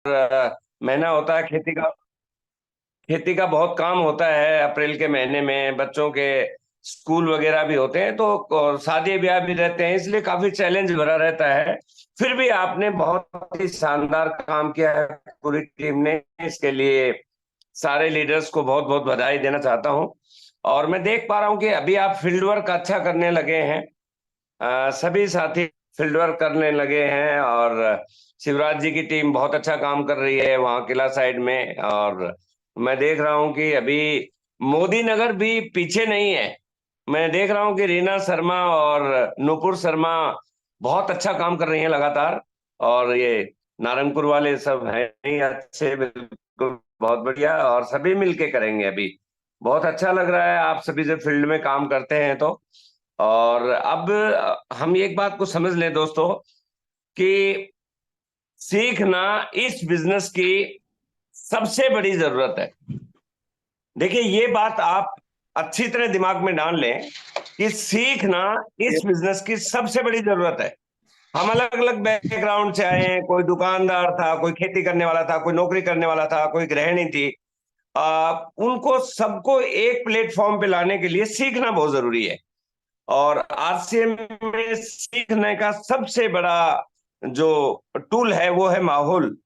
महीना होता है खेती का। खेती का बहुत काम होता है अप्रैल के महीने में, बच्चों के स्कूल वगैरह भी होते हैं तो और शादी ब्याह भी रहते हैं, इसलिए काफी चैलेंज भरा रहता है। फिर भी आपने बहुत ही शानदार काम किया है पूरी टीम ने। इसके लिए सारे लीडर्स को बहुत बहुत बधाई देना चाहता हूं। और मैं देख पा रहा हूं कि अभी आप फील्ड वर्क अच्छा करने लगे हैं। सभी साथी फील्ड वर्क करने लगे हैं, और शिवराज जी की टीम बहुत अच्छा काम कर रही है वहाँ किला साइड में। और मैं देख रहा हूँ कि अभी मोदी नगर भी पीछे नहीं है। मैं देख रहा हूँ कि रीना शर्मा और नुपुर शर्मा बहुत अच्छा काम कर रही हैं लगातार। और ये नारंगपुर वाले सब हैं ही अच्छे, बिल्कुल बहुत बढ़िया, और सभी मिलके करेंगे अभी। बहुत अच्छा लग रहा है आप सभी से फील्ड में काम करते हैं तो। और अब हम एक बात को समझ लें दोस्तों कि सीखना इस बिजनेस की सबसे बड़ी जरूरत है। देखिए, ये बात आप अच्छी तरह दिमाग में डाल लें कि सीखना इस बिजनेस की सबसे बड़ी जरूरत है। हम अलग अलग बैकग्राउंड से आए हैं, कोई दुकानदार था, कोई खेती करने वाला था, कोई नौकरी करने वाला था, कोई गृहिणी थी। उनको सबको एक प्लेटफॉर्म पे लाने के लिए सीखना बहुत जरूरी है। और आरसीएम में सीखने का सबसे बड़ा जो टूल है वो है माहौल।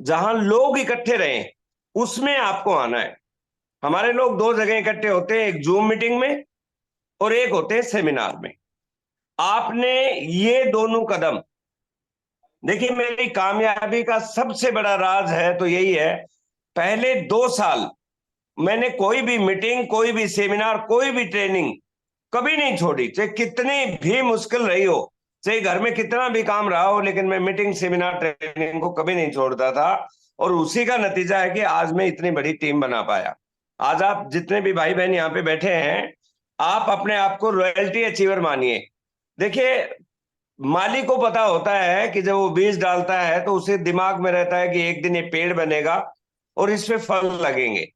जहां लोग इकट्ठे रहें उसमें आपको आना है। हमारे लोग दो जगह इकट्ठे होते हैं, एक जूम मीटिंग में और एक होते हैं सेमिनार में। आपने ये दोनों कदम, देखिए मेरी कामयाबी का सबसे बड़ा राज है तो यही है। पहले 2 साल मैंने कोई भी मीटिंग, कोई भी सेमिनार, कोई भी ट्रेनिंग कभी नहीं छोड़ी, चाहे कितनी भी मुश्किल रही हो, चाहे घर में कितना भी काम रहा हो, लेकिन मैं मीटिंग सेमिनार ट्रेनिंग को कभी नहीं छोड़ता था। और उसी का नतीजा है कि आज मैं इतनी बड़ी टीम बना पाया। आज आप जितने भी भाई बहन यहाँ पे बैठे हैं, आप अपने आप को रॉयल्टी अचीवर मानिए। देखिए, माली को पता होता है कि जब वो बीज डालता है तो उसे दिमाग में रहता है कि एक दिन ये पेड़ बनेगा और इसमें फल लगेंगे।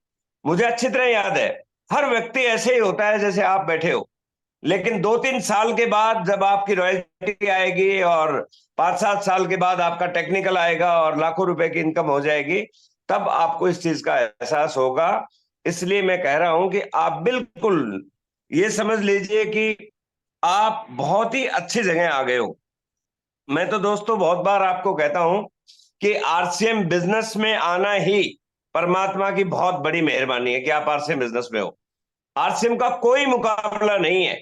मुझे अच्छी तरह याद है, हर व्यक्ति ऐसे ही होता है जैसे आप बैठे हो। लेकिन 2-3 साल के बाद जब आपकी रॉयल्टी आएगी, और 5-7 साल के बाद आपका टेक्निकल आएगा और लाखों रुपए की इनकम हो जाएगी, तब आपको इस चीज का एहसास होगा। इसलिए मैं कह रहा हूं कि आप बिल्कुल ये समझ लीजिए कि आप बहुत ही अच्छी जगह आ गए हो। मैं तो दोस्तों बहुत बार आपको कहता हूं कि आरसीएम बिजनेस में आना ही परमात्मा की बहुत बड़ी मेहरबानी है कि आप आरसीएम बिजनेस में हो। आरसीएम का कोई मुकाबला नहीं है,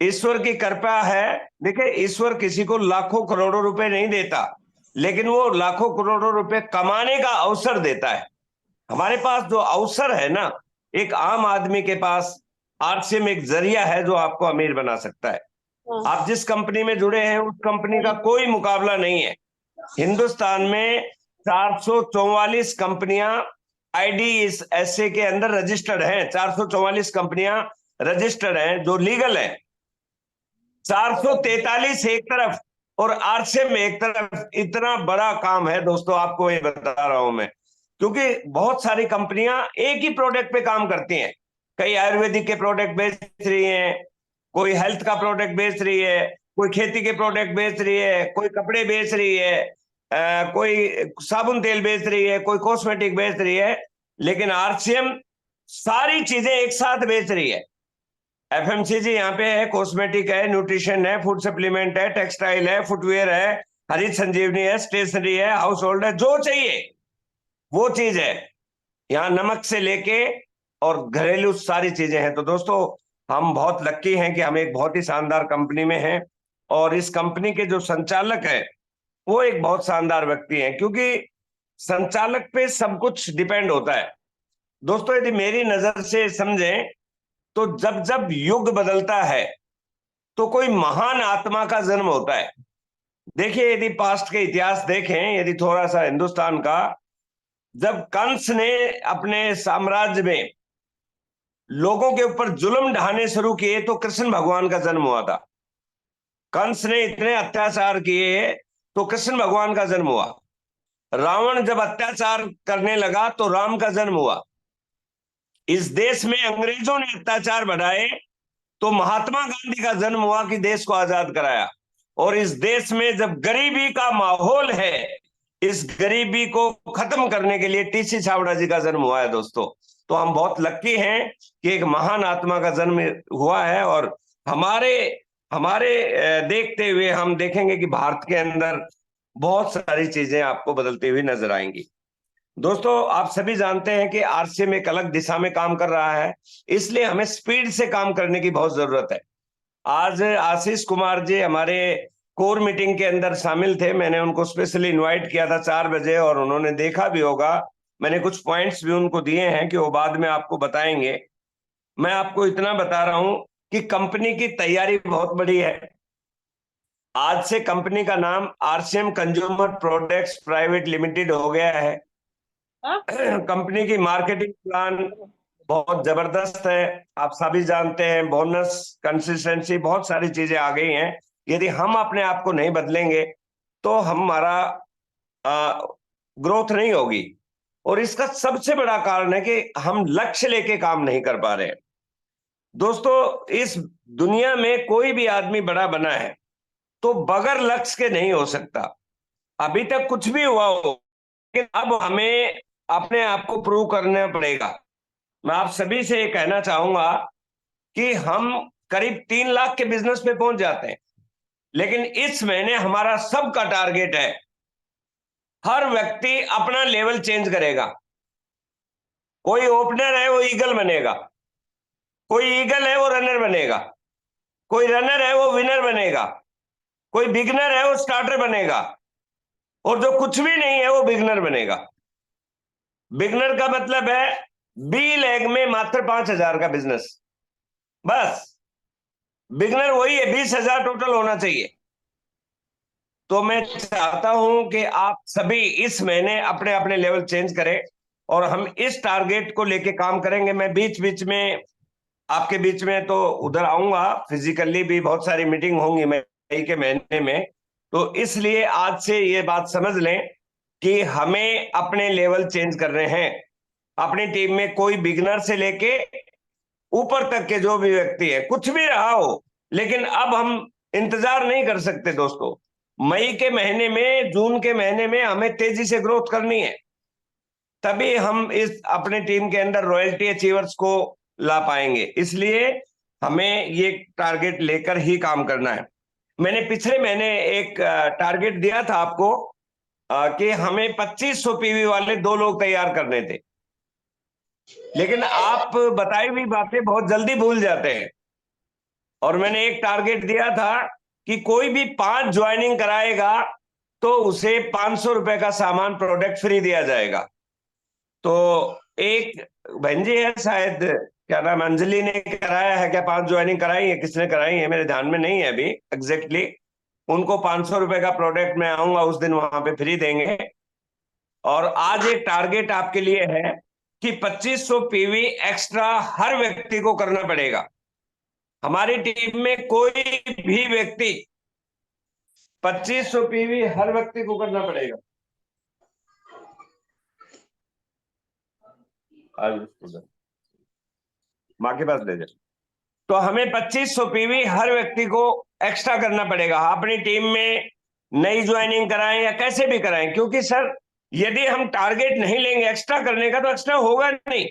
ईश्वर की कृपा है। देखिए, ईश्वर किसी को लाखों करोड़ों रुपए नहीं देता, लेकिन वो लाखों करोड़ों रुपए कमाने का अवसर देता है। हमारे पास जो अवसर है ना, एक आम आदमी के पास आरसीएम एक जरिया है जो आपको अमीर बना सकता है। आप जिस कंपनी में जुड़े हैं उस कंपनी का कोई मुकाबला नहीं है। हिंदुस्तान में 444 कंपनियां आईडी इस एसए के अंदर रजिस्टर्ड हैं। 444 कंपनियां रजिस्टर्ड हैं जो लीगल हैं। 443 एक तरफ और आरसीएम एक तरफ। इतना बड़ा काम है दोस्तों, आपको ये बता रहा हूं मैं, क्योंकि बहुत सारी कंपनियां एक ही प्रोडक्ट पे काम करती हैं। कई आयुर्वेदिक के प्रोडक्ट बेच रही हैं, कोई हेल्थ का प्रोडक्ट बेच रही है, कोई खेती के प्रोडक्ट बेच रही है, कोई कपड़े बेच रही है, कोई साबुन तेल बेच रही है, कोई कॉस्मेटिक बेच रही है। लेकिन आरसीएम सारी चीजें एक साथ बेच रही है। एफएमसीजी यहाँ पे है, कॉस्मेटिक है, न्यूट्रिशन है, फूड सप्लीमेंट है, टेक्सटाइल है, फुटवेयर है, हरित संजीवनी है, स्टेशनरी है, हाउस होल्ड है, जो चाहिए वो चीज है। यहाँ नमक से लेके और घरेलू सारी चीजें हैं। तो दोस्तों, हम बहुत लक्की हैं कि हम एक बहुत ही शानदार कंपनी में हैं। और इस कंपनी के जो संचालक है वो एक बहुत शानदार व्यक्ति हैं, क्योंकि संचालक पे सब कुछ डिपेंड होता है। दोस्तों, यदि मेरी नजर से समझें तो जब जब युग बदलता है तो कोई महान आत्मा का जन्म होता है। देखिए, यदि पास्ट के इतिहास देखें, यदि थोड़ा सा हिंदुस्तान का, जब कंस ने अपने साम्राज्य में लोगों के ऊपर जुल्म ढाने शुरू किए तो कृष्ण भगवान का जन्म हुआ था। कंस ने इतने अत्याचार किए तो कृष्ण भगवान का जन्म हुआ। रावण जब अत्याचार करने लगा तो राम का जन्म हुआ। इस देश में अंग्रेजों ने अत्याचार बढ़ाए तो महात्मा गांधी का जन्म हुआ कि देश को आजाद कराया। और इस देश में जब गरीबी का माहौल है, इस गरीबी को खत्म करने के लिए टीसी छाबड़ा जी का जन्म हुआ है दोस्तों। तो हम बहुत लक्की हैं कि एक महान आत्मा का जन्म हुआ है, और हमारे हमारे देखते हुए हम देखेंगे कि भारत के अंदर बहुत सारी चीजें आपको बदलती हुई नजर आएंगी। दोस्तों, आप सभी जानते हैं कि आरसीएम एक अलग दिशा में काम कर रहा है, इसलिए हमें स्पीड से काम करने की बहुत जरूरत है। आज आशीष कुमार जी हमारे कोर मीटिंग के अंदर शामिल थे। मैंने उनको स्पेशली इनवाइट किया था 4 बजे, और उन्होंने देखा भी होगा। मैंने कुछ पॉइंट्स भी उनको दिए हैं कि वो बाद में आपको बताएंगे। मैं आपको इतना बता रहा हूं कि कंपनी की तैयारी बहुत बड़ी है। आज से कंपनी का नाम RCM consumer products private limited हो गया है। कंपनी की मार्केटिंग प्लान बहुत जबरदस्त है। आप सभी जानते हैं, बोनस, कंसिस्टेंसी, बहुत सारी चीजें आ गई हैं। यदि हम अपने आप को नहीं बदलेंगे तो हमारा ग्रोथ नहीं होगी। और इसका सबसे बड़ा कारण है कि हम लक्ष्य लेके काम नहीं कर पा रहे हैं। दोस्तों, इस दुनिया में कोई भी आदमी बड़ा बना है तो बगैर लक्ष्य के नहीं हो सकता। अभी तक कुछ भी हुआ हो, लेकिन अब हमें अपने आप को प्रूव करना पड़ेगा। मैं आप सभी से ये कहना चाहूंगा कि हम करीब 3 लाख के बिजनेस पे पहुंच जाते हैं, लेकिन इस महीने हमारा सबका टारगेट है, हर व्यक्ति अपना लेवल चेंज करेगा। कोई ओपनर है वो ईगल बनेगा, कोई ईगल है वो रनर बनेगा, कोई रनर है वो विनर बनेगा, कोई बिगनर है वो स्टार्टर बनेगा, और जो कुछ भी नहीं है वो बिगनर बनेगा। बिगनर का मतलब है बी लेग में मात्र 5,000 का बिजनेस, बस। बिगनर वही है, 20,000 टोटल होना चाहिए। तो मैं चाहता हूं कि आप सभी इस महीने अपने अपने लेवल चेंज करें, और हम इस टारगेट को लेके काम करेंगे। मैं बीच बीच में आपके बीच में तो उधर आऊंगा, फिजिकली भी बहुत सारी मीटिंग होंगी मई के महीने में। तो इसलिए आज से ये बात समझ लें कि हमें अपने लेवल चेंज करने हैं। अपनी टीम में कोई बिगनर से लेके ऊपर तक के जो भी व्यक्ति है, कुछ भी रहा हो, लेकिन अब हम इंतजार नहीं कर सकते दोस्तों। मई के महीने में, जून के महीने में हमें तेजी से ग्रोथ करनी है, तभी हम इस अपने टीम के अंदर रॉयल्टी अचीवर्स को ला पाएंगे। इसलिए हमें ये टारगेट लेकर ही काम करना है। मैंने पिछले महीने एक टारगेट दिया था आपको कि हमें 2500 पीवी वाले 2 लोग तैयार करने थे, लेकिन आप बताई हुई बातें बहुत जल्दी भूल जाते हैं। और मैंने एक टारगेट दिया था कि कोई भी 5 ज्वाइनिंग कराएगा तो उसे 500 रुपए का सामान प्रोडक्ट फ्री दिया जाएगा। तो एक बहन जी है शायद, क्या नाम, अंजलि ने कराया है क्या? 5 ज्वाइनिंग कराई है, किसने कराई है मेरे ध्यान में नहीं है अभी एग्जैक्टली। उनको 500 रुपए का प्रोडक्ट मैं आऊंगा उस दिन वहां पे फ्री देंगे। और आज एक टारगेट आपके लिए है कि 2500 पीवी एक्स्ट्रा हर व्यक्ति को करना पड़ेगा। हमारी टीम में कोई भी व्यक्ति 2500 पीवी हर व्यक्ति को करना पड़ेगा। माँ के पास ले जाए। तो हमें 2500 पीवी हर व्यक्ति को एक्स्ट्रा करना पड़ेगा। अपनी टीम में नई ज्वाइनिंग कराएं या कैसे भी कराएं, क्योंकि सर यदि हम टारगेट नहीं लेंगे एक्स्ट्रा करने का तो एक्स्ट्रा होगा नहीं।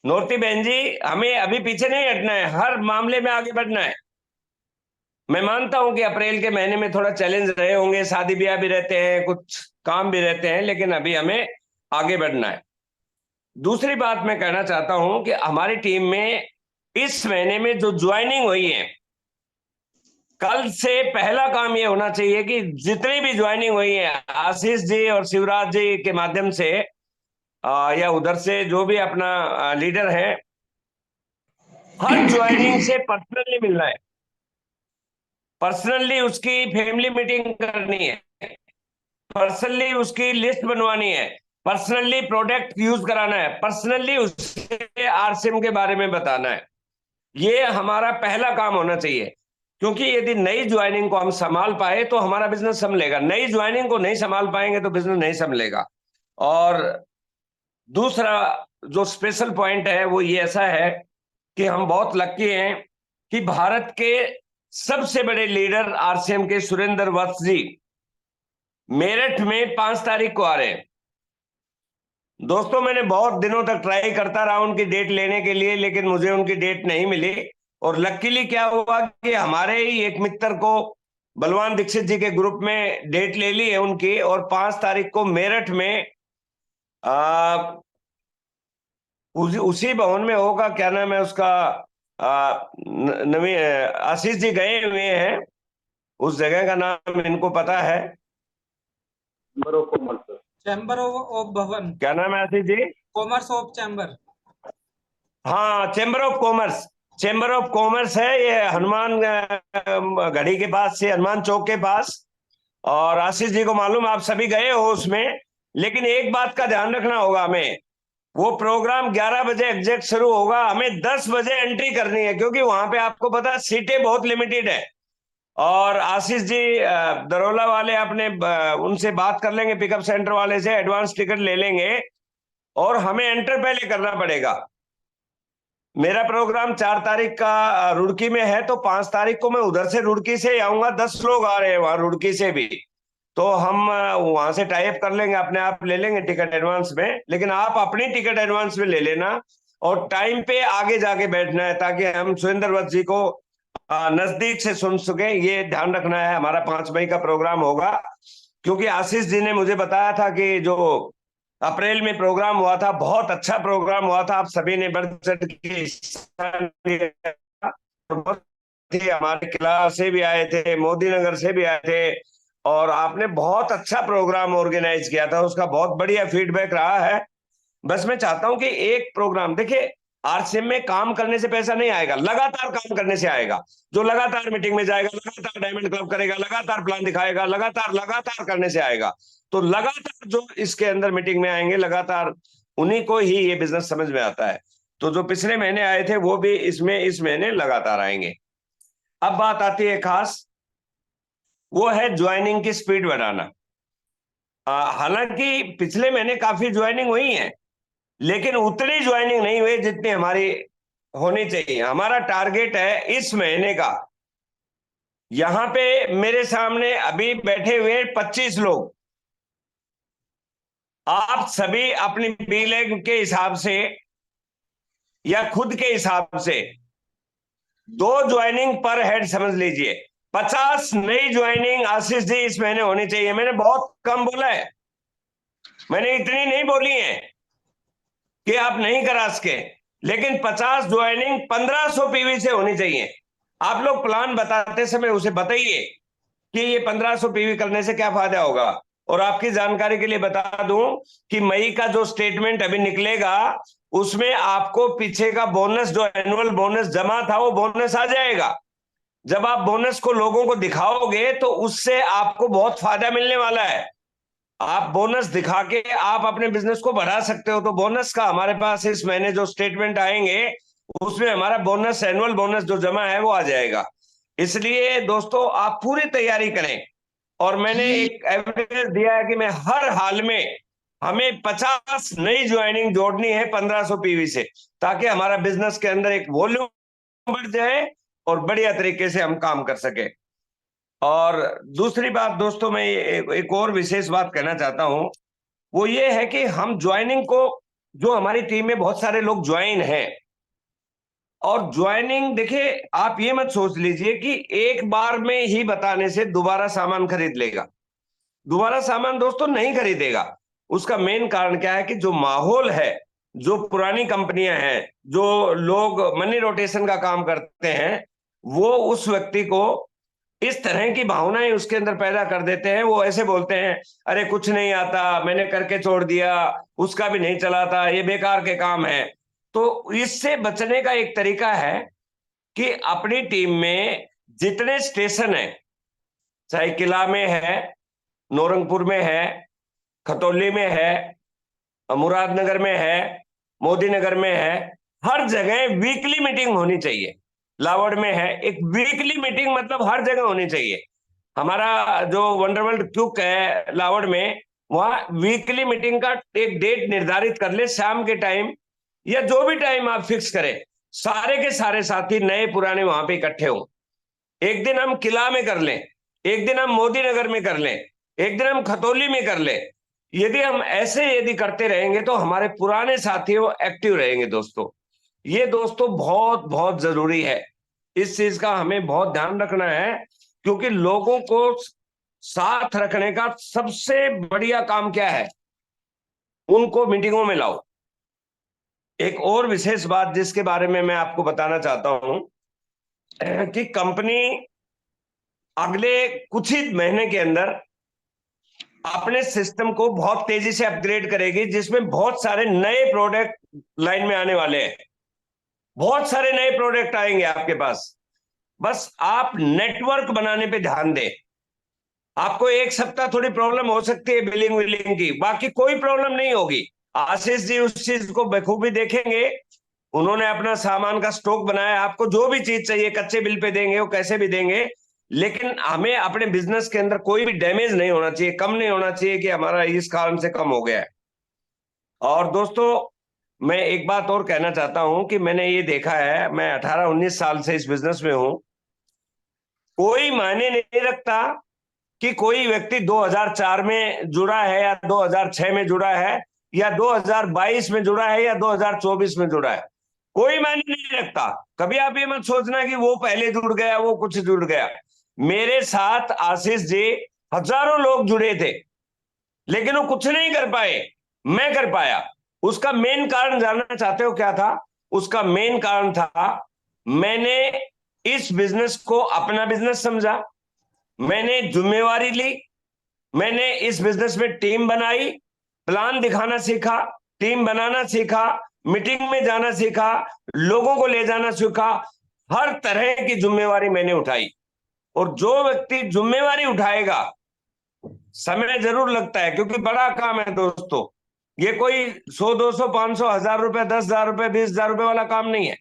नौरती बहन जी, हमें अभी पीछे नहीं हटना है, हर मामले में आगे बढ़ना है। मैं मानता हूं कि अप्रैल के महीने में थोड़ा चैलेंज रहे होंगे, शादी ब्याह भी रहते हैं, कुछ काम भी रहते हैं, लेकिन अभी हमें आगे बढ़ना है। दूसरी बात मैं कहना चाहता हूं कि हमारी टीम में इस महीने में जो ज्वाइनिंग हुई है, कल से पहला काम ये होना चाहिए कि जितनी भी ज्वाइनिंग हुई है आशीष जी और शिवराज जी के माध्यम से या उधर से जो भी अपना लीडर है, हर ज्वाइनिंग से पर्सनली मिलना है, पर्सनली उसकी फैमिली मीटिंग करनी है, पर्सनली उसकी लिस्ट बनवानी है, पर्सनली प्रोडक्ट यूज कराना है, पर्सनली उससे आरसीएम के बारे में बताना है। ये हमारा पहला काम होना चाहिए, क्योंकि यदि नई ज्वाइनिंग को हम संभाल पाए तो हमारा बिजनेस संभलेगा। नई ज्वाइनिंग को नहीं संभाल पाएंगे तो बिजनेस नहीं संभलेगा। और दूसरा जो स्पेशल पॉइंट है वो ये ऐसा है कि हम बहुत लकी हैं कि भारत के सबसे बड़े लीडर आरसीएम के सुरेंद्र वत्स जी मेरठ में 5 तारीख को आ रहे हैं। दोस्तों मैंने बहुत दिनों तक ट्राई करता रहा उनकी डेट लेने के लिए, लेकिन मुझे उनकी डेट नहीं मिली। और लकीली क्या हुआ कि हमारे ही एक मित्र को बलवान दीक्षित जी के ग्रुप में डेट ले ली है उनकी, और 5 तारीख को मेरठ में आ, उसी भवन में होगा। क्या नाम है उसका? नवी आशीष जी गए हुए हैं, उस जगह का नाम इनको पता है। चैम्बर ऑफ भवन। क्या नाम है Ashish ji? Commerce of chamber. हाँ, chamber of commerce. Chamber of commerce है ये, हनुमान घड़ी के पास से, हनुमान चौक के पास। और आशीष जी को मालूम, आप सभी गए हो उसमें। लेकिन एक बात का ध्यान रखना होगा हमें, वो प्रोग्राम 11 बजे एग्जैक्ट शुरू होगा, हमें 10 बजे एंट्री करनी है, क्योंकि वहां पे आपको पता है सीटें बहुत लिमिटेड है। और आशीष जी दरोला वाले अपने उनसे बात कर लेंगे, पिकअप सेंटर वाले से एडवांस टिकट ले लेंगे, और हमें एंटर पहले करना पड़ेगा। मेरा प्रोग्राम 4 तारीख का रुड़की में है, तो 5 तारीख को मैं उधर से रुड़की से आऊंगा। 10 लोग आ रहे हैं वहां रुड़की से भी, तो हम वहां से टाई अप कर लेंगे, अपने आप ले लेंगे टिकट एडवांस में। लेकिन आप अपनी टिकट एडवांस में ले लेना, और टाइम पे आगे जाके बैठना है, ताकि हम सुरेंद्र वत्स जी को नजदीक से सुन सके। ये ध्यान रखना है। हमारा 5 मई का प्रोग्राम होगा, क्योंकि आशीष जी ने मुझे बताया था कि जो अप्रैल में प्रोग्राम हुआ था, बहुत अच्छा प्रोग्राम हुआ था, आप सभी ने बढ़ चढ़ के हिस्सा लिया। हमारे किला से भी आए थे, मोदी नगर से भी आए थे, और आपने बहुत अच्छा प्रोग्राम ऑर्गेनाइज किया था, उसका बहुत बढ़िया फीडबैक रहा है। बस मैं चाहता हूं कि एक प्रोग्राम देखिए, आरसीएम में काम करने से पैसा नहीं आएगा, लगातार काम करने से आएगा। जो लगातार मीटिंग में जाएगा, लगातार डायमंड क्लब करेगा, लगातार प्लान दिखाएगा, लगातार लगातार करने से आएगा। तो लगातार जो इसके अंदर मीटिंग में आएंगे, लगातार उन्हीं को ही ये बिजनेस समझ में आता है। तो जो पिछले महीने आए थे वो भी इसमें इस महीने लगातार आएंगे। अब बात आती है खास, वो है ज्वाइनिंग की स्पीड बढ़ाना। हालांकि पिछले महीने काफी ज्वाइनिंग हुई है, लेकिन उतनी ज्वाइनिंग नहीं हुई जितनी हमारी होनी चाहिए। हमारा टारगेट है इस महीने का, यहां पे मेरे सामने अभी बैठे हुए 25 लोग, आप सभी अपनी बिलिंग के हिसाब से या खुद के हिसाब से 2 ज्वाइनिंग पर हेड समझ लीजिए। 50 नई ज्वाइनिंग आशीष जी इस महीने होनी चाहिए। मैंने बहुत कम बोला है, मैंने इतनी नहीं बोली है कि आप नहीं करा सके, लेकिन 50 ज्वाइनिंग 1500 पीवी से होनी चाहिए। आप लोग प्लान बताते समय उसे बताइए कि ये 1500 पीवी करने से क्या फायदा होगा। और आपकी जानकारी के लिए बता दूं कि मई का जो स्टेटमेंट अभी निकलेगा, उसमें आपको पीछे का बोनस, जो एनुअल बोनस जमा था, वो बोनस आ जाएगा। जब आप बोनस को लोगों को दिखाओगे तो उससे आपको बहुत फायदा मिलने वाला है। आप बोनस दिखा के आप अपने बिजनेस को बढ़ा सकते हो। तो बोनस का हमारे पास इस महीने जो स्टेटमेंट आएंगे, उसमें हमारा बोनस, एनुअल बोनस जो जमा है वो आ जाएगा। इसलिए दोस्तों आप पूरी तैयारी करें। और मैंने एक एविडेंस दिया है कि मैं हर हाल में, हमें 50 नई ज्वाइनिंग जोड़नी है 1500 पीवी से, ताकि हमारा बिजनेस के अंदर एक वॉल्यूम बढ़ जाए और बढ़िया तरीके से हम काम कर सके। और दूसरी बात दोस्तों, मैं एक और विशेष बात कहना चाहता हूं, वो ये है कि हम ज्वाइनिंग को, जो हमारी टीम में बहुत सारे लोग ज्वाइन हैं, और ज्वाइनिंग देखिए, आप ये मत सोच लीजिए कि एक बार में ही बताने से दोबारा सामान खरीद लेगा। दोबारा सामान दोस्तों नहीं खरीदेगा। उसका मेन कारण क्या है कि जो माहौल है, जो पुरानी कंपनियां हैं, जो लोग मनी रोटेशन का काम करते हैं, वो उस व्यक्ति को इस तरह की भावनाएं उसके अंदर पैदा कर देते हैं। वो ऐसे बोलते हैं, अरे कुछ नहीं आता, मैंने करके छोड़ दिया, उसका भी नहीं चला था, ये बेकार के काम है। तो इससे बचने का एक तरीका है कि अपनी टीम में जितने स्टेशन है, चाहे किला में है, नौरंगपुर में है, खतौली में है, मुरादनगर में है, मोदी नगर में है, हर जगह वीकली मीटिंग होनी चाहिए। लावड़ में है, एक वीकली मीटिंग, मतलब हर जगह होनी चाहिए। हमारा जो वंडरवर्ल्ड क्यूक है लावड़ में, वहां वीकली मीटिंग का एक डेट निर्धारित कर ले, शाम के टाइम या जो भी टाइम आप फिक्स करें, सारे के सारे साथी नए पुराने वहां पे इकट्ठे हो। एक दिन हम किला में कर लें, एक दिन हम मोदी नगर में कर लें, एक दिन हम खतौली में कर ले। यदि हम ऐसे यदि करते रहेंगे तो हमारे पुराने साथी वो एक्टिव रहेंगे दोस्तों। ये दोस्तों बहुत बहुत जरूरी है। इस चीज का हमें बहुत ध्यान रखना है, क्योंकि लोगों को साथ रखने का सबसे बढ़िया काम क्या है? उनको मीटिंगों में लाओ। एक और विशेष बात जिसके बारे में मैं आपको बताना चाहता हूं कि कंपनी अगले कुछ ही महीने के अंदर अपने सिस्टम को बहुत तेजी से अपग्रेड करेगी, जिसमें बहुत सारे नए प्रोडक्ट लाइन में आने वाले हैं। बहुत सारे नए प्रोडक्ट आएंगे आपके पास। बस आप नेटवर्क बनाने पे ध्यान दें। आपको एक सप्ताह थोड़ी प्रॉब्लम हो सकती है बिलिंग विलिंग की, बाकी कोई प्रॉब्लम नहीं होगी। आशीष जी उस चीज को बखूबी देखेंगे। उन्होंने अपना सामान का स्टॉक बनाया, आपको जो भी चीज चाहिए कच्चे बिल पे देंगे, वो कैसे भी देंगे। लेकिन हमें अपने बिजनेस के अंदर कोई भी डैमेज नहीं होना चाहिए, कम नहीं होना चाहिए कि हमारा इस कारण से कम हो गया है। और दोस्तों, मैं एक बात और कहना चाहता हूं कि मैंने ये देखा है, मैं 18-19 साल से इस बिजनेस में हूं। कोई मायने नहीं रखता कि कोई व्यक्ति 2004 में जुड़ा है या 2006 में जुड़ा है या 2022 में जुड़ा है या 2024 में जुड़ा है। कोई मायने नहीं रखता। कभी आप ये मत सोचना कि वो पहले जुड़ गया, वो कुछ जुड़ गया। मेरे साथ आशीष जी हजारों लोग जुड़े थे, लेकिन वो कुछ नहीं कर पाए, मैं कर पाया। उसका मेन कारण जानना चाहते हो क्या था? उसका मेन कारण था, मैंने इस बिजनेस को अपना बिजनेस समझा, मैंने जिम्मेवारी ली, मैंने इस बिजनेस में टीम बनाई, प्लान दिखाना सीखा, टीम बनाना सीखा, मीटिंग में जाना सीखा, लोगों को ले जाना सीखा। हर तरह की जिम्मेवारी मैंने उठाई। और जो व्यक्ति जिम्मेवारी उठाएगा, समय जरूर लगता है क्योंकि बड़ा काम है दोस्तों। ये कोई 100, 200, 500, 1000 रुपए, 10,000 रुपए, 20,000 रुपए वाला काम नहीं है।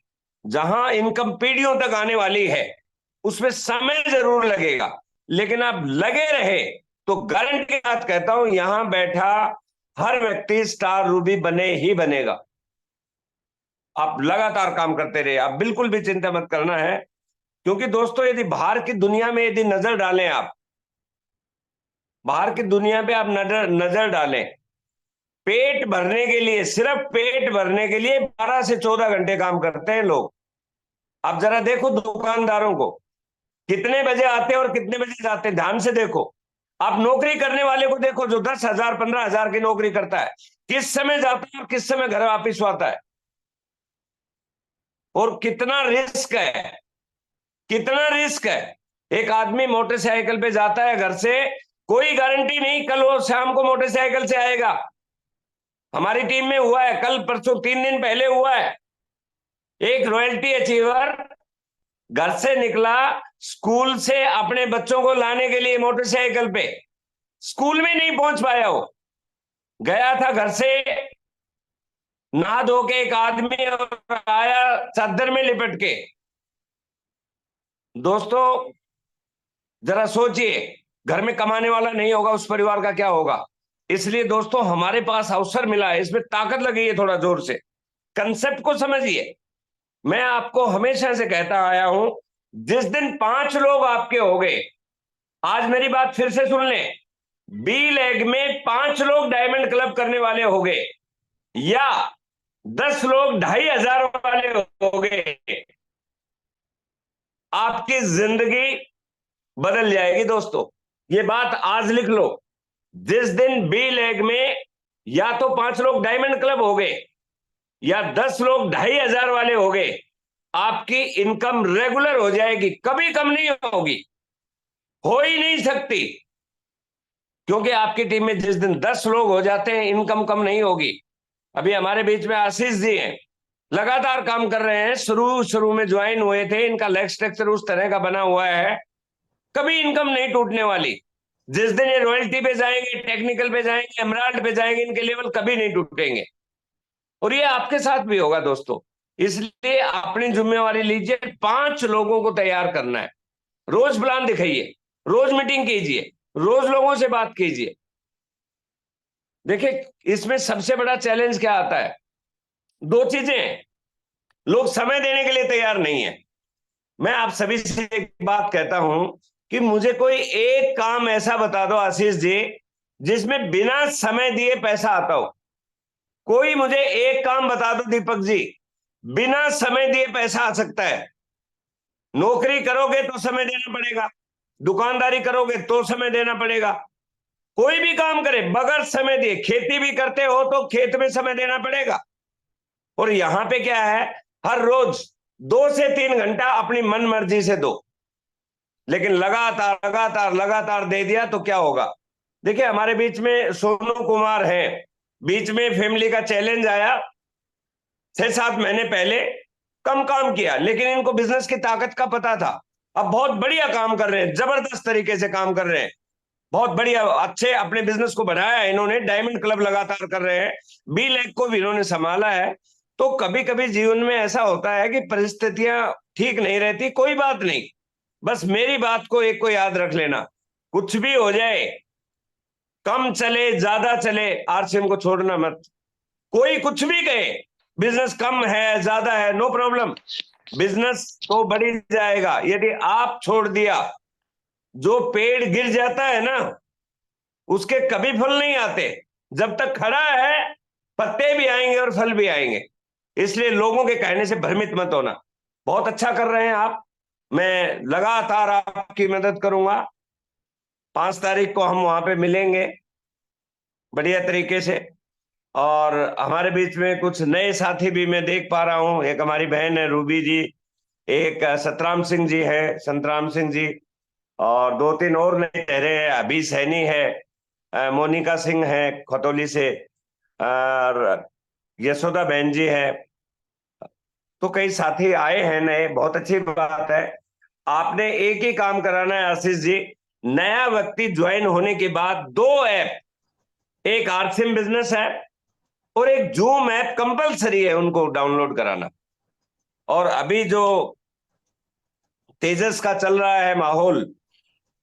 जहां इनकम पीढ़ियों तक आने वाली है, उसमें समय जरूर लगेगा, लेकिन आप लगे रहे तो गारंटी के साथ कहता हूं, यहां बैठा हर व्यक्ति स्टार रूबी बने ही बनेगा। आप लगातार काम करते रहे, आप बिल्कुल भी चिंता मत करना है। क्योंकि दोस्तों, यदि बाहर की दुनिया में यदि नजर डालें आप, बाहर की दुनिया पे आप नजर नजर डालें, पेट भरने के लिए, सिर्फ पेट भरने के लिए 12 से 14 घंटे काम करते हैं लोग। आप जरा देखो दुकानदारों को, कितने बजे आते हैं और कितने बजे जाते हैं, ध्यान से देखो। आप नौकरी करने वाले को देखो जो 10,000, 15,000 की नौकरी करता है, किस समय जाता है और किस समय घर वापिस आता है। और कितना रिस्क है, कितना रिस्क है। एक आदमी मोटरसाइकिल पे जाता है घर से, कोई गारंटी नहीं कल वो शाम को मोटरसाइकिल से आएगा। हमारी टीम में हुआ है, कल परसों 3 दिन पहले हुआ है। एक रॉयल्टी अचीवर घर से निकला, स्कूल से अपने बच्चों को लाने के लिए मोटरसाइकिल पे, स्कूल में नहीं पहुंच पाया। वो गया था घर से नहा धो के एक आदमी, और आया चादर में लिपट के। दोस्तों, जरा सोचिए, घर में कमाने वाला नहीं होगा उस परिवार का क्या होगा। इसलिए दोस्तों, हमारे पास अवसर मिला है, इसमें ताकत लगी है, थोड़ा जोर से कंसेप्ट को समझिए। मैं आपको हमेशा से कहता आया हूं, जिस दिन 5 लोग आपके हो गए, आज मेरी बात फिर से सुन लें, बी लेग में 5 लोग डायमंड क्लब करने वाले हो गए, या 10 लोग 2,500 वाले हो गए, आपकी जिंदगी बदल जाएगी दोस्तों। ये बात आज लिख लो। जिस दिन बी लेग में या तो 5 लोग डायमंड क्लब हो गए या 10 लोग 2,500 वाले हो गए, आपकी इनकम रेगुलर हो जाएगी, कभी कम नहीं होगी, हो ही नहीं सकती। क्योंकि आपकी टीम में जिस दिन 10 लोग हो जाते हैं, इनकम कम नहीं होगी। अभी हमारे बीच में आशीष जी हैं, लगातार काम कर रहे हैं, शुरू शुरू में ज्वाइन हुए थे, इनका लेग स्ट्रक्चर उस तरह का बना हुआ है, कभी इनकम नहीं टूटने वाली। जिस दिन ये रॉयल्टी पे जाएंगे, टेक्निकल पे जाएंगे, एमराल्ड पे जाएंगे, इनके लेवल कभी नहीं टूटेंगे। और ये आपके साथ भी होगा दोस्तों। इसलिए अपनी जिम्मेवारी लीजिए, 5 लोगों को तैयार करना है। रोज प्लान दिखाइए, रोज मीटिंग कीजिए, रोज लोगों से बात कीजिए। देखिए, इसमें सबसे बड़ा चैलेंज क्या आता है? 2 चीजें हैं। लोग समय देने के लिए तैयार नहीं है। मैं आप सभी से एक बात कहता हूं कि मुझे कोई एक काम ऐसा बता दो आशीष जी जिसमें बिना समय दिए पैसा आता हो। कोई मुझे एक काम बता दो दीपक जी, बिना समय दिए पैसा आ सकता है। नौकरी करोगे तो समय देना पड़ेगा, दुकानदारी करोगे तो समय देना पड़ेगा, कोई भी काम करे बगैर समय दिए, खेती भी करते हो तो खेत में समय देना पड़ेगा। और यहां पे क्या है, हर रोज 2 से 3 घंटा अपनी मन मर्जी से दो, लेकिन लगातार लगातार लगातार दे दिया तो क्या होगा। देखिए हमारे बीच में सोनू कुमार है, बीच में फैमिली का चैलेंज आया, 6-7 महीने पहले कम काम किया, लेकिन इनको बिजनेस की ताकत का पता था। अब बहुत बढ़िया काम कर रहे हैं, जबरदस्त तरीके से काम कर रहे हैं, बहुत बढ़िया अच्छे अपने बिजनेस को बढ़ाया है इन्होंने, डायमंड क्लब लगातार कर रहे हैं, बी लैक को भी इन्होंने संभाला है। तो कभी कभी जीवन में ऐसा होता है कि परिस्थितियां ठीक नहीं रहती, कोई बात नहीं, बस मेरी बात को एक को याद रख लेना, कुछ भी हो जाए, कम चले ज्यादा चले, आरसीएम को छोड़ना मत। कोई कुछ भी कहे, बिजनेस कम है ज्यादा है, नो प्रॉब्लम, बिजनेस तो बढ़ ही जाएगा। यदि आप छोड़ दिया, जो पेड़ गिर जाता है ना उसके कभी फल नहीं आते, जब तक खड़ा है पत्ते भी आएंगे और फल भी आएंगे। इसलिए लोगों के कहने से भ्रमित मत होना। बहुत अच्छा कर रहे हैं आप, मैं लगातार आपकी मदद करूंगा। 5 तारीख को हम वहां पे मिलेंगे बढ़िया तरीके से। और हमारे बीच में कुछ नए साथी भी मैं देख पा रहा हूं, एक हमारी बहन है रूबी जी, एक सतराम सिंह जी है, संतराम सिंह जी, और 2-3 और नए चेहरे हैं, अभी सैनी है, मोनिका सिंह है खतौली से, और यशोदा बहन जी है। तो कई साथी आए हैं नए, बहुत अच्छी बात है। आपने एक ही काम कराना है आशीष जी, नया व्यक्ति ज्वाइन होने के बाद 2 ऐप, एक आरसिम बिजनेस ऐप और एक जूम ऐप कंपलसरी है उनको डाउनलोड कराना। और अभी जो तेजस का चल रहा है माहौल,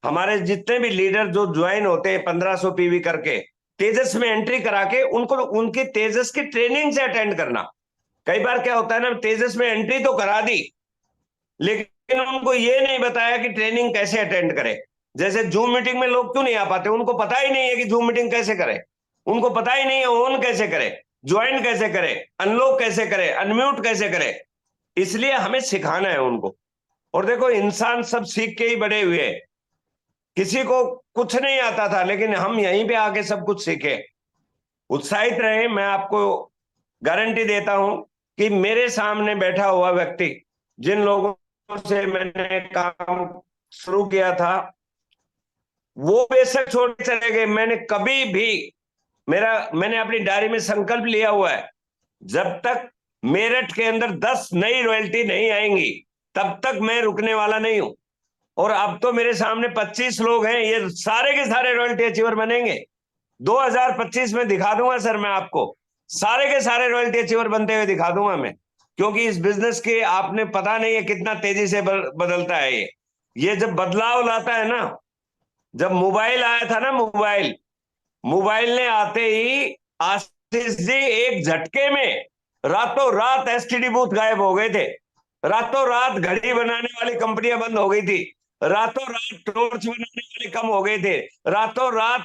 हमारे जितने भी लीडर जो ज्वाइन होते हैं 1500 पीवी करके, तेजस में एंट्री करा के उनको उनकी तेजस की ट्रेनिंग से अटेंड करना। कई बार क्या होता है ना, तेजस में एंट्री तो करा दी लेकिन उनको ये नहीं बताया कि ट्रेनिंग कैसे अटेंड करे। जैसे जूम मीटिंग में लोग क्यों नहीं आ पाते, उनको पता ही नहीं है कि जूम मीटिंग कैसे करे, उनको पता ही नहीं है ऑन कैसे करे, ज्वाइन कैसे करे, अनलॉक कैसे करे, अनम्यूट कैसे करे। इसलिए हमें सिखाना है उनको। और देखो इंसान सब सीख के ही बड़े हुए हैं, किसी को कुछ नहीं आता था लेकिन हम यहीं पे आके सब कुछ सीखे। उत्साहित रहे, मैं आपको गारंटी देता हूं कि मेरे सामने बैठा हुआ व्यक्ति, जिन लोगों से मैंने काम शुरू किया था वो बेशक छोड़ के चले गए, मैंने कभी भी मैंने अपनी डायरी में संकल्प लिया हुआ है, जब तक मेरठ के अंदर 10 नई रॉयल्टी नहीं आएंगी तब तक मैं रुकने वाला नहीं हूं। और अब तो मेरे सामने 25 लोग हैं, ये सारे के सारे रॉयल्टी अचीवर बनेंगे। 2025 में दिखा दूंगा सर, मैं आपको सारे के सारे रॉयल्टी अचीवर बनते हुए दिखा दूंगा मैं, क्योंकि इस बिजनेस के आपने पता नहीं है कितना तेजी से बदलता है ये जब बदलाव लाता है ना, जब मोबाइल आया था ना, मोबाइल मोबाइल ने आते ही आशीष जी एक झटके में रातों रात एसटीडी बूथ गायब हो गए थे, रातों रात घड़ी बनाने वाली कंपनियां बंद हो गई थी, रातों रात टॉर्च बनाने वाले कम हो गए थे, रातों रात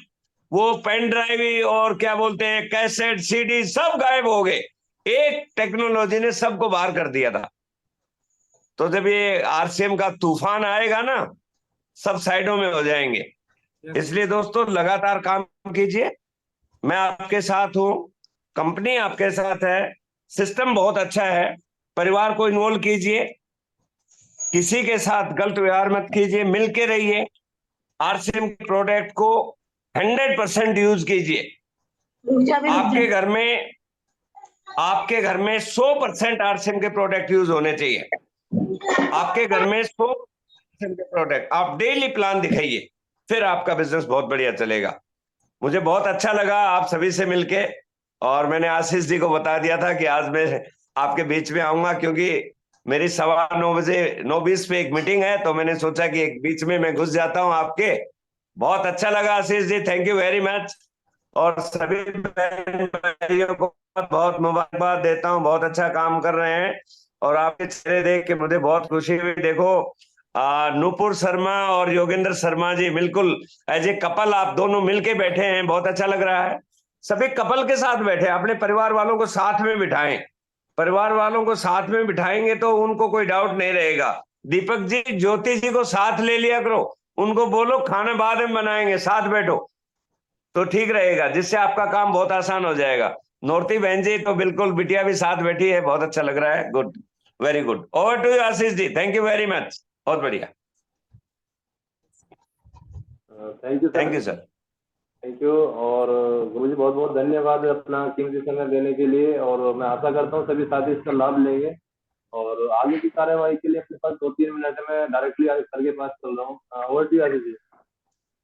वो पेन ड्राइव और क्या बोलते हैं कैसेट सीडी सब गायब हो गए। एक टेक्नोलॉजी ने सबको बाहर कर दिया था। तो जब ये आरसीएम का तूफान आएगा ना, सब साइडों में हो जाएंगे। इसलिए दोस्तों लगातार काम कीजिए, मैं आपके साथ हूं, कंपनी आपके साथ है, सिस्टम बहुत अच्छा है, परिवार को इन्वॉल्व कीजिए, किसी के साथ गलत व्यवहार मत कीजिए, मिलके रहिए, आरसीएम के प्रोडक्ट को 100% यूज कीजिए। आपके घर में 100% आरसीएम के प्रोडक्ट यूज होने चाहिए, आपके घर में 100% के प्रोडक्ट, आप डेली प्लान दिखाइए, फिर आपका बिजनेस बहुत बढ़िया चलेगा। मुझे बहुत अच्छा लगा आप सभी से मिलके, और मैंने आशीष जी को बता दिया था कि आज मैं आपके बीच में आऊंगा, क्योंकि मेरी 9:15 बजे 9:20 पे एक मीटिंग है, तो मैंने सोचा कि एक बीच में मैं घुस जाता हूं आपके। बहुत अच्छा लगा आशीष ji, thank you very much. और सभी बहन भाइयों को बहुत मुबारकबाद देता हूं, बहुत अच्छा काम कर रहे हैं, और आपके चेहरे देख के मुझे बहुत खुशी हुई। देखो नूपुर शर्मा और योगेंद्र शर्मा जी, बिल्कुल एज ए कपल आप दोनों मिलके बैठे हैं, बहुत अच्छा लग रहा है। सभी कपल के साथ बैठे, अपने परिवार वालों को साथ में बिठाएं। परिवार वालों को साथ में बिठाएंगे तो उनको कोई डाउट नहीं रहेगा। दीपक जी, ज्योति जी को साथ ले लिया करो, उनको बोलो खाना बाद में बनाएंगे, साथ बैठो तो ठीक रहेगा, जिससे आपका काम बहुत आसान हो जाएगा। नौरती बहन जी तो बिल्कुल, बिटिया भी साथ बैठी है, बहुत अच्छा लग रहा है। Good, very good. Over to you Ashish ji, thank you very much, बहुत बढ़िया। Thank you sir. Thank you sir. Thank you. और गुरुजी बहुत बहुत धन्यवाद अपना कीमती समय देने के लिए, और मैं आशा करता हूँ सभी साथी इसका लाभ लेंगे। और आगे की कार्यवाही के लिए अपने पास 2-3 मिनट है, मैं डायरेक्टली सर के पास चल रहा हूँ। ओवर टू यू आशीष जी।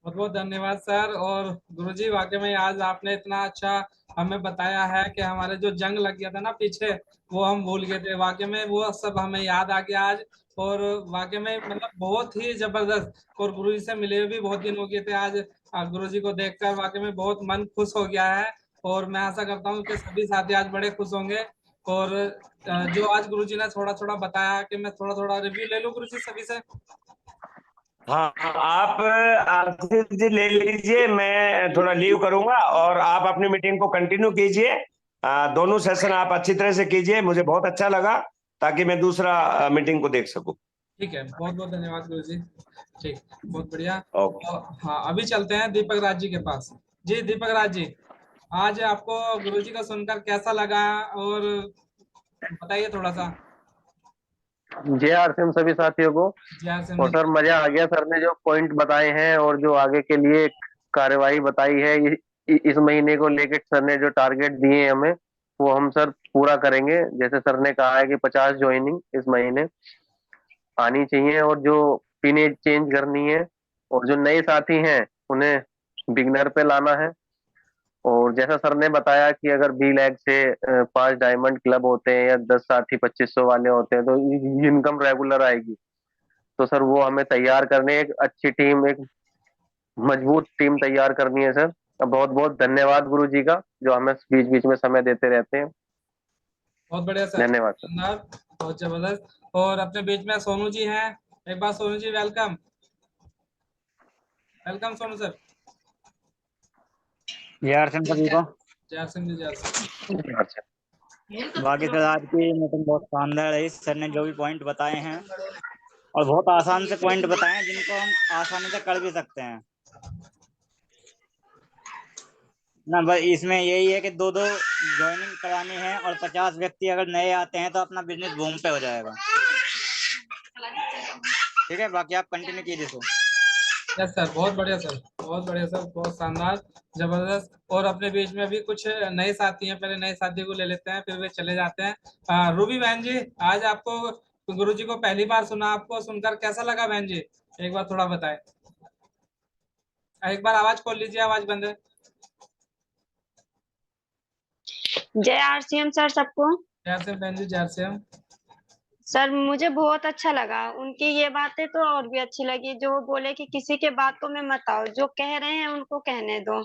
बहुत बहुत धन्यवाद सर। और गुरुजी वाकई में आज आपने इतना अच्छा हमें बताया है कि हमारे जो जंग लग गया था ना पीछे, वो हम भूल गए थे। वाकई में वो सब हमें याद आ गया आज। और वाकई में मतलब बहुत ही जबरदस्त। और गुरुजी से मिले हुए भी बहुत दिन हो गए थे। आज गुरुजी को देखकर वाकई में बहुत मन खुश हो गया है। और मैं आशा करता हूँ कि सभी साथी आज बड़े खुश होंगे। और जो आज गुरुजी ने थोड़ा थोड़ा बताया, कि मैं थोड़ा थोड़ा रिव्यू ले लूँ गुरुजी सभी से। हाँ, आप आशीष जी ले लीजिए, मैं थोड़ा लीव करूंगा और आप अपनी मीटिंग को कंटिन्यू कीजिए। दोनों सेशन आप अच्छी तरह से कीजिए, मुझे बहुत अच्छा लगा, ताकि मैं दूसरा मीटिंग को देख सकूं। ठीक है, बहुत बहुत धन्यवाद गुरुजी। ठीक, बहुत बढ़िया। ओके। हाँ, अभी चलते हैं दीपक राज जी के पास। जी दीपक राज जी, आज आपको गुरुजी का सुनकर कैसा लगा, और बताइए थोड़ा सा। जय आरसीएम सभी साथियों को। जय सिंह और जी। सर मजा आ गया, सर ने जो पॉइंट बताए हैं और जो आगे के लिए कार्यवाही बताई है, इस महीने को लेके सर ने जो टारगेट दिए हैं हमें, वो हम सर पूरा करेंगे। जैसे सर ने कहा है कि 50 ज्वाइनिंग इस महीने आनी चाहिए, और जो पिने चेंज करनी है, और जो नए साथी हैं उन्हें बिगनर पे लाना है। और जैसा सर ने बताया कि अगर बी लैग से 5 डायमंड क्लब होते हैं या 10 साथी 2500 वाले होते हैं, तो इनकम रेगुलर आएगी। तो सर वो हमें तैयार करने, एक अच्छी टीम, एक मजबूत टीम तैयार करनी है सर। बहुत बहुत धन्यवाद गुरु जी का, जो हमें बीच बीच में समय देते रहते हैं। बहुत बढ़िया सर, धन्यवाद सर। शानदार, बहुत जबरदस्त। और अपने बीच में सोनू जी हैं। एक बार Sonu ji, welcome. Welcome Sonu sir. यार सिंह सभी को। जय सिंह जी, जय सिंह। अच्छा। बाकी सर आज की मीटिंग बहुत शानदार रही। सर ने जो भी पॉइंट बताए हैं, और बहुत आसान से पॉइंट बताए हैं, जिनको हम आसानी से कर भी सकते हैं ना। बस इसमें यही है कि 2-2 ज्वाइनिंग करानी है, और 50 व्यक्ति अगर नए आते हैं तो अपना बिजनेस बूम पे हो जाएगा। ठीक है, बाकी आप कंटिन्यू कीजिए सर। यस सर, बहुत बढ़िया सर, बहुत बढ़िया सर, बहुत शानदार, जबरदस्त। और अपने बीच में भी कुछ नए साथी हैं, पहले नए साथी को ले लेते हैं, फिर वे चले जाते हैं। रूबी बहन जी, आज आपको गुरुजी को पहली बार सुना, आपको सुनकर कैसा लगा बहन जी? एक बार थोड़ा बताएं। एक बार आवाज खोल लीजिए, आवाज बंद है। जय आरसीएम सर सबको। जय सिंह बहन जी, जय सिंह। सर मुझे बहुत अच्छा लगा, उनकी ये बातें तो और भी अच्छी लगी, जो वो बोले कि किसी के बातों में मत आओ, जो कह रहे हैं उनको कहने दो,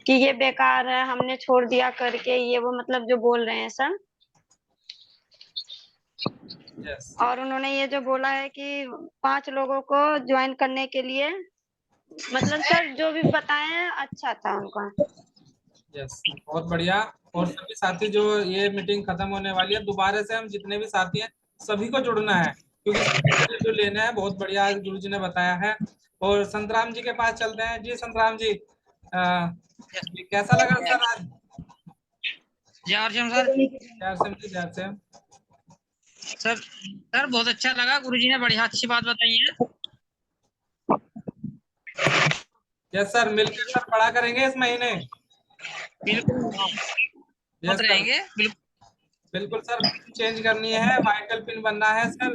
कि ये बेकार है, हमने छोड़ दिया करके, ये वो मतलब जो बोल रहे हैं सर। यस। और उन्होंने ये जो बोला है कि 5 लोगों को ज्वाइन करने के लिए, मतलब सर जो भी बताए हैं अच्छा था उनका। यस, बहुत बढ़िया। और सभी साथी, जो ये मीटिंग खत्म होने वाली है, दोबारा से हम जितने भी साथी हैं सभी को जुड़ना है, क्योंकि सभी को रिव्यू लेना है। बहुत बढ़िया आज गुरुजी ने बताया है। और संतराम जी के पास चलते हैं। जी संतराम जी, कैसा लगा सर आज? जय आरसीएम सर। जय सिंह जी, जय सिंह। सर बहुत अच्छा लगा, गुरुजी ने बढ़िया अच्छी बात बताई है। यस सर, मिलकर सर पढ़ा करेंगे इस महीने। बिल्कुल यस सर, रहेंगे। बिल्कुल बिल्कुल सर, पिन चेंज करनी है, वाइटल पिन बनना है सर।